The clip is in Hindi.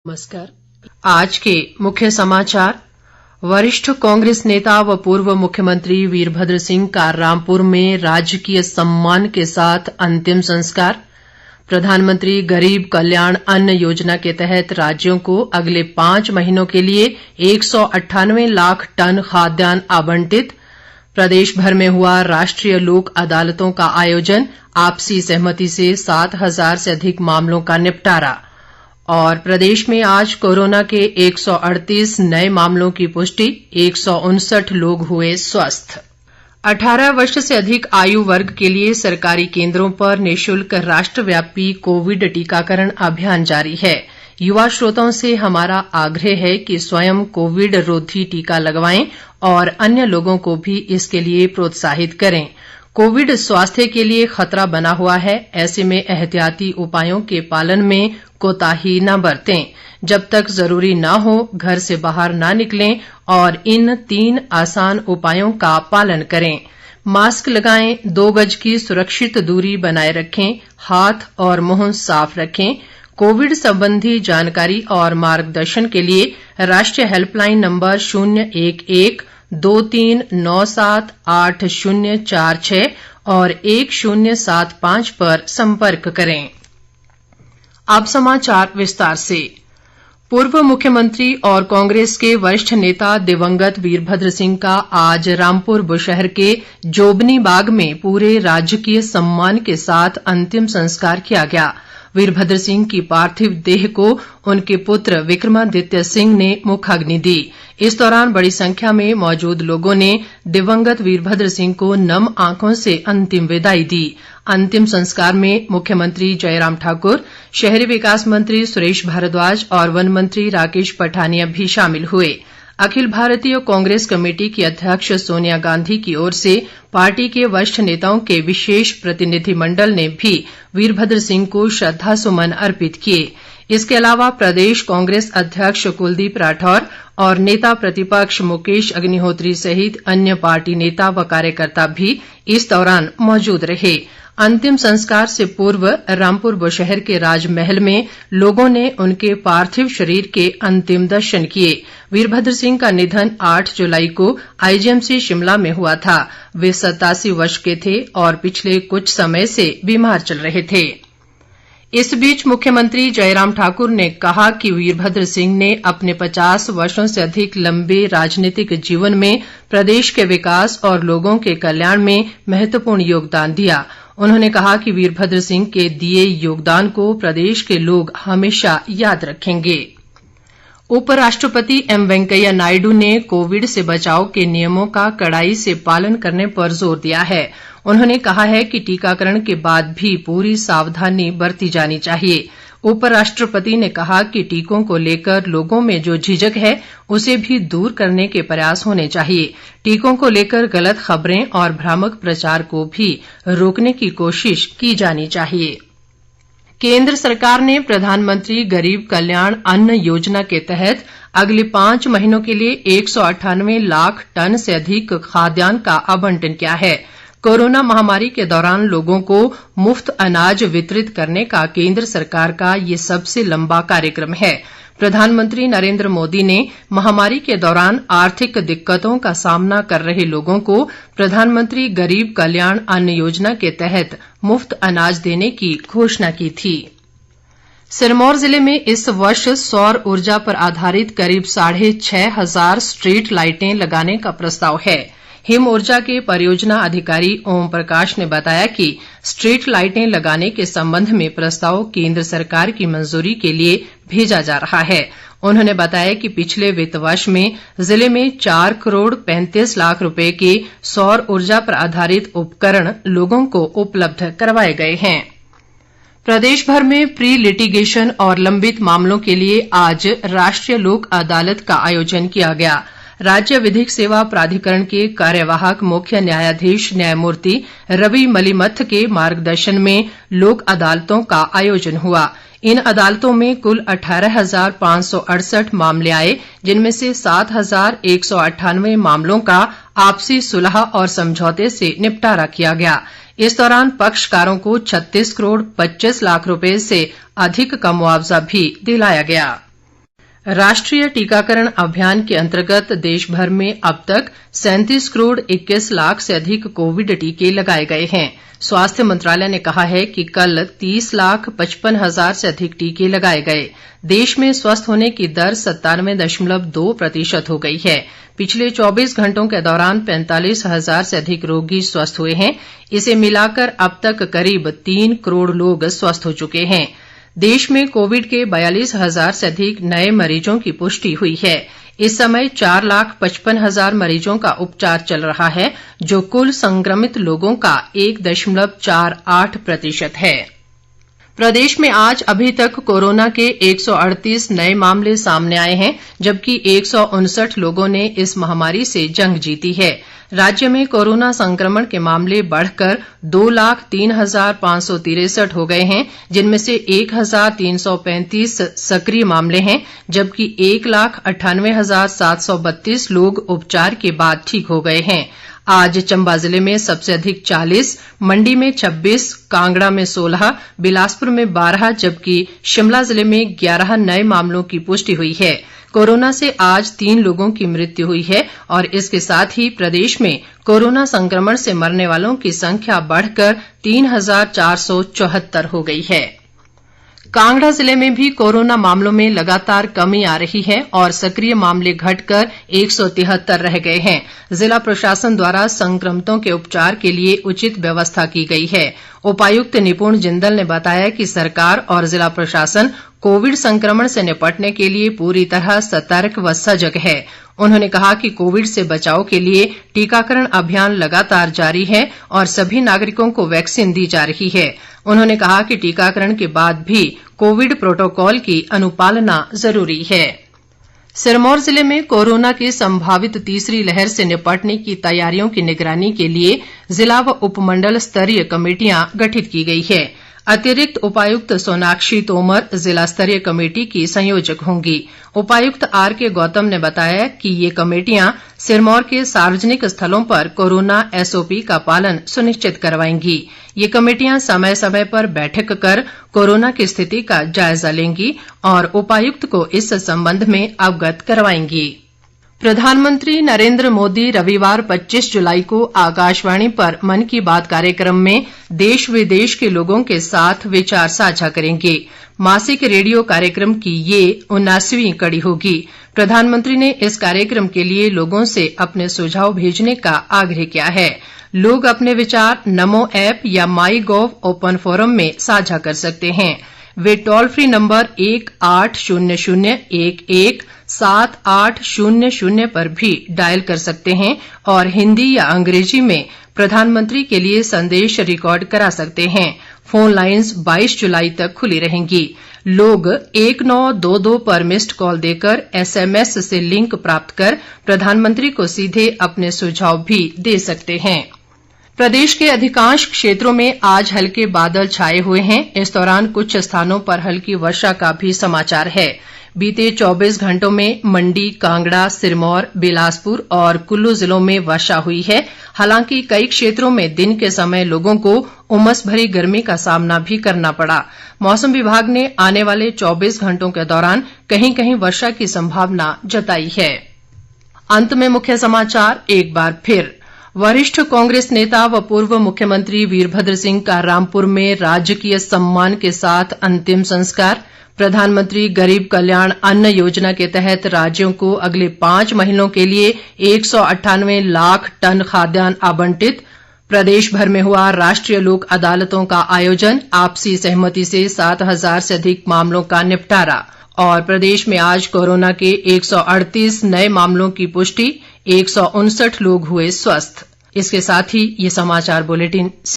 नमस्कार। आज के मुख्य समाचार। वरिष्ठ कांग्रेस नेता व पूर्व मुख्यमंत्री वीरभद्र सिंह का रामपुर में राजकीय सम्मान के साथ अंतिम संस्कार। प्रधानमंत्री गरीब कल्याण अन्न योजना के तहत राज्यों को अगले 5 महीनों के लिए 198 लाख टन खाद्यान्न आवंटित। प्रदेश भर में हुआ राष्ट्रीय लोक अदालतों का आयोजन, आपसी सहमति से 7,000 से अधिक मामलों का निपटारा। और प्रदेश में आज कोरोना के 138 नए मामलों की पुष्टि, 159 लोग हुए स्वस्थ। 18 वर्ष से अधिक आयु वर्ग के लिए सरकारी केंद्रों पर निःशुल्क राष्ट्रव्यापी कोविड टीकाकरण अभियान जारी है। युवा श्रोताओं से हमारा आग्रह है कि स्वयं कोविड रोधी टीका लगवाएं और अन्य लोगों को भी इसके लिए प्रोत्साहित करें। कोविड स्वास्थ्य के लिए खतरा बना हुआ है, ऐसे में एहतियाती उपायों के पालन में कोताही न बरतें। जब तक जरूरी न हो घर से बाहर न निकलें और इन 3 आसान उपायों का पालन करें। मास्क लगाएं, 2 गज की सुरक्षित दूरी बनाए रखें, हाथ और मुंह साफ रखें। कोविड संबंधी जानकारी और मार्गदर्शन के लिए राष्ट्रीय हेल्पलाइन नंबर 011-2397-8046 और 1075 पर संपर्क करें। अब समाचार विस्तार से। पूर्व मुख्यमंत्री और कांग्रेस के वरिष्ठ नेता दिवंगत वीरभद्र सिंह का आज रामपुर बुशहर के जोबनी बाग में पूरे राजकीय सम्मान के साथ अंतिम संस्कार किया गया। वीरभद्र सिंह की पार्थिव देह को उनके पुत्र विक्रमादित्य सिंह ने मुखाग्नि दी। इस दौरान बड़ी संख्या में मौजूद लोगों ने दिवंगत वीरभद्र सिंह को नम आंखों से अंतिम विदाई दी। अंतिम संस्कार में मुख्यमंत्री जयराम ठाकुर, शहरी विकास मंत्री सुरेश भारद्वाज और वन मंत्री राकेश पठानिया भी शामिल हुए। अखिल भारतीय कांग्रेस कमेटी की अध्यक्ष सोनिया गांधी की ओर से पार्टी के वरिष्ठ नेताओं के विशेष प्रतिनिधिमंडल ने भी वीरभद्र सिंह को श्रद्धासुमन अर्पित किए। इसके अलावा प्रदेश कांग्रेस अध्यक्ष कुलदीप राठौर और नेता प्रतिपक्ष मुकेश अग्निहोत्री सहित अन्य पार्टी नेता व कार्यकर्ता भी इस दौरान मौजूद रहे। अंतिम संस्कार से पूर्व रामपुर बुशहर के राजमहल में लोगों ने उनके पार्थिव शरीर के अंतिम दर्शन किए। वीरभद्र सिंह का निधन 8 जुलाई को आईजीएमसी शिमला में हुआ था। वे 87 वर्ष के थे और पिछले कुछ समय से बीमार चल रहे थे। इस बीच मुख्यमंत्री जयराम ठाकुर ने कहा कि वीरभद्र सिंह ने अपने 50 वर्षों से अधिक लंबे राजनीतिक जीवन में प्रदेश के विकास और लोगों के कल्याण में महत्वपूर्ण योगदान दिया। उन्होंने कहा कि वीरभद्र सिंह के दिए योगदान को प्रदेश के लोग हमेशा याद रखेंगे। उपराष्ट्रपति एम वेंकैया नायडू ने कोविड से बचाव के नियमों का कड़ाई से पालन करने पर जोर दिया है। उन्होंने कहा है कि टीकाकरण के बाद भी पूरी सावधानी बरती जानी चाहिए। उपराष्ट्रपति ने कहा कि टीकों को लेकर लोगों में जो झिझक है उसे भी दूर करने के प्रयास होने चाहिए। टीकों को लेकर गलत खबरें और भ्रामक प्रचार को भी रोकने की कोशिश की जानी चाहिए। केंद्र सरकार ने प्रधानमंत्री गरीब कल्याण अन्न योजना के तहत अगले 5 महीनों के लिए 198 लाख टन से अधिक खाद्यान्न का आवंटन किया है। कोरोना महामारी के दौरान लोगों को मुफ्त अनाज वितरित करने का केंद्र सरकार का ये सबसे लंबा कार्यक्रम है। प्रधानमंत्री नरेंद्र मोदी ने महामारी के दौरान आर्थिक दिक्कतों का सामना कर रहे लोगों को प्रधानमंत्री गरीब कल्याण अन्न योजना के तहत मुफ्त अनाज देने की घोषणा की थी। सिरमौर जिले में इस वर्ष सौर ऊर्जा पर आधारित करीब 6,500 स्ट्रीट लाइटें लगाने का प्रस्ताव है। हिम ऊर्जा के परियोजना अधिकारी ओम प्रकाश ने बताया कि स्ट्रीट लाइटें लगाने के संबंध में प्रस्ताव केंद्र सरकार की मंजूरी के लिए भेजा जा रहा है। उन्होंने बताया कि पिछले वित्त वर्ष में जिले में 4 करोड़ 35 लाख रुपए के सौर ऊर्जा पर आधारित उपकरण लोगों को उपलब्ध करवाए गए हैं। प्रदेश भर में प्री लिटिगेशन और लंबित मामलों के लिए आज राष्ट्रीय लोक अदालत का आयोजन किया गया। राज्य विधिक सेवा प्राधिकरण के कार्यवाहक मुख्य न्यायाधीश न्यायमूर्ति रवि मलिमथ के मार्गदर्शन में लोक अदालतों का आयोजन हुआ। इन अदालतों में कुल 18,568 मामले आए, जिनमें से 7,198 मामलों का आपसी सुलह और समझौते से निपटारा किया गया। इस दौरान पक्षकारों को 36 करोड़ 25 लाख रुपए से अधिक का मुआवजा भी दिलाया गया। राष्ट्रीय टीकाकरण अभियान के अंतर्गत देश भर में अब तक 37 करोड़ 21 लाख से अधिक कोविड टीके लगाए गए हैं। स्वास्थ्य मंत्रालय ने कहा है कि कल 30,55,000 से अधिक टीके लगाए गए। देश में स्वस्थ होने की दर 97.2% हो गई है। पिछले 24 घंटों के दौरान 45,000 से अधिक रोगी स्वस्थ हुए हैं। इसे मिलाकर अब तक करीब 3 करोड़ लोग स्वस्थ हो चुके हैं। देश में कोविड के 42,000 से अधिक नए मरीजों की पुष्टि हुई है। इस समय 4,55,000 मरीजों का उपचार चल रहा है, जो कुल संक्रमित लोगों का 1.48% है। प्रदेश में आज अभी तक कोरोना के 138 नए मामले सामने आए हैं, जबकि 159 लोगों ने इस महामारी से जंग जीती है। राज्य में कोरोना संक्रमण के मामले बढ़कर 2,03,563 हो गए हैं, जिनमें से 1,335 सक्रिय मामले हैं, जबकि 1,98,732 लोग उपचार के बाद ठीक हो गए हैं। आज चंबा जिले में सबसे अधिक 40, मंडी में 26, कांगड़ा में 16, बिलासपुर में 12 जबकि शिमला जिले में 11 नए मामलों की पुष्टि हुई है। कोरोना से आज 3 लोगों की मृत्यु हुई है और इसके साथ ही प्रदेश में कोरोना संक्रमण से मरने वालों की संख्या बढ़कर 3,474 हो गई है। कांगड़ा जिले में भी कोरोना मामलों में लगातार कमी आ रही है और सक्रिय मामले घटकर 173 रह गए हैं। जिला प्रशासन द्वारा संक्रमितों के उपचार के लिए उचित व्यवस्था की गई है। उपायुक्त निपुण जिंदल ने बताया कि सरकार और जिला प्रशासन कोविड संक्रमण से निपटने के लिए पूरी तरह सतर्क व सजग है। उन्होंने कहा कि कोविड से बचाव के लिए टीकाकरण अभियान लगातार जारी है और सभी नागरिकों को वैक्सीन दी जा रही है। उन्होंने कहा कि टीकाकरण के बाद भी कोविड प्रोटोकॉल की अनुपालना जरूरी है। सिरमौर जिले में कोरोना की संभावित तीसरी लहर से निपटने की तैयारियों की निगरानी के लिए जिला व उपमंडल स्तरीय कमेटियां गठित की गई है। अतिरिक्त उपायुक्त सोनाक्षी तोमर जिला स्तरीय कमेटी की संयोजक होंगी। उपायुक्त आर.के. गौतम ने बताया कि ये कमेटियां सिरमौर के सार्वजनिक स्थलों पर कोरोना एसओपी का पालन सुनिश्चित करवाएंगी। ये कमेटियां समय समय पर बैठक कर कोरोना की स्थिति का जायजा लेंगी और उपायुक्त को इस संबंध में अवगत करवाएंगी। प्रधानमंत्री नरेंद्र मोदी रविवार 25 जुलाई को आकाशवाणी पर मन की बात कार्यक्रम में देश विदेश के लोगों के साथ विचार साझा करेंगे। मासिक रेडियो कार्यक्रम की ये 79वीं कड़ी होगी। प्रधानमंत्री ने इस कार्यक्रम के लिए लोगों से अपने सुझाव भेजने का आग्रह किया है। लोग अपने विचार नमो ऐप या माई गॉव ओपन फोरम में साझा कर सकते हैं। वे टोल फ्री नंबर 1800117800 पर भी डायल कर सकते हैं और हिंदी या अंग्रेजी में प्रधानमंत्री के लिए संदेश रिकॉर्ड करा सकते हैं। फोन लाइन्स 22 जुलाई तक खुली रहेंगी। लोग 1922 पर मिस्ड कॉल देकर SMS से लिंक प्राप्त कर प्रधानमंत्री को सीधे अपने सुझाव भी दे सकते हैं। प्रदेश के अधिकांश क्षेत्रों में आज हल्के बादल छाए हुए हैं। इस दौरान कुछ स्थानों पर हल्की वर्षा का भी समाचार है। बीते 24 घंटों में मंडी, कांगड़ा, सिरमौर, बिलासपुर और कुल्लू जिलों में वर्षा हुई है। हालांकि कई क्षेत्रों में दिन के समय लोगों को उमस भरी गर्मी का सामना भी करना पड़ा। मौसम विभाग ने आने वाले 24 घंटों के दौरान कहीं कहीं वर्षा की संभावना जताई है। अंत में मुख्य समाचार एक बार फिर। वरिष्ठ कांग्रेस नेता व पूर्व मुख्यमंत्री वीरभद्र सिंह का रामपुर में राजकीय सम्मान के साथ अंतिम संस्कार। प्रधानमंत्री गरीब कल्याण अन्न योजना के तहत राज्यों को अगले 5 महीनों के लिए 198 लाख टन खाद्यान्न आवंटित। प्रदेश भर में हुआ राष्ट्रीय लोक अदालतों का आयोजन। आपसी सहमति से 7,000 से अधिक मामलों का निपटारा। और प्रदेश में आज कोरोना के 138 नए मामलों की पुष्टि। 159 लोग हुए स्वस्थ। इसके साथ ही ये समाचार बुलेटिन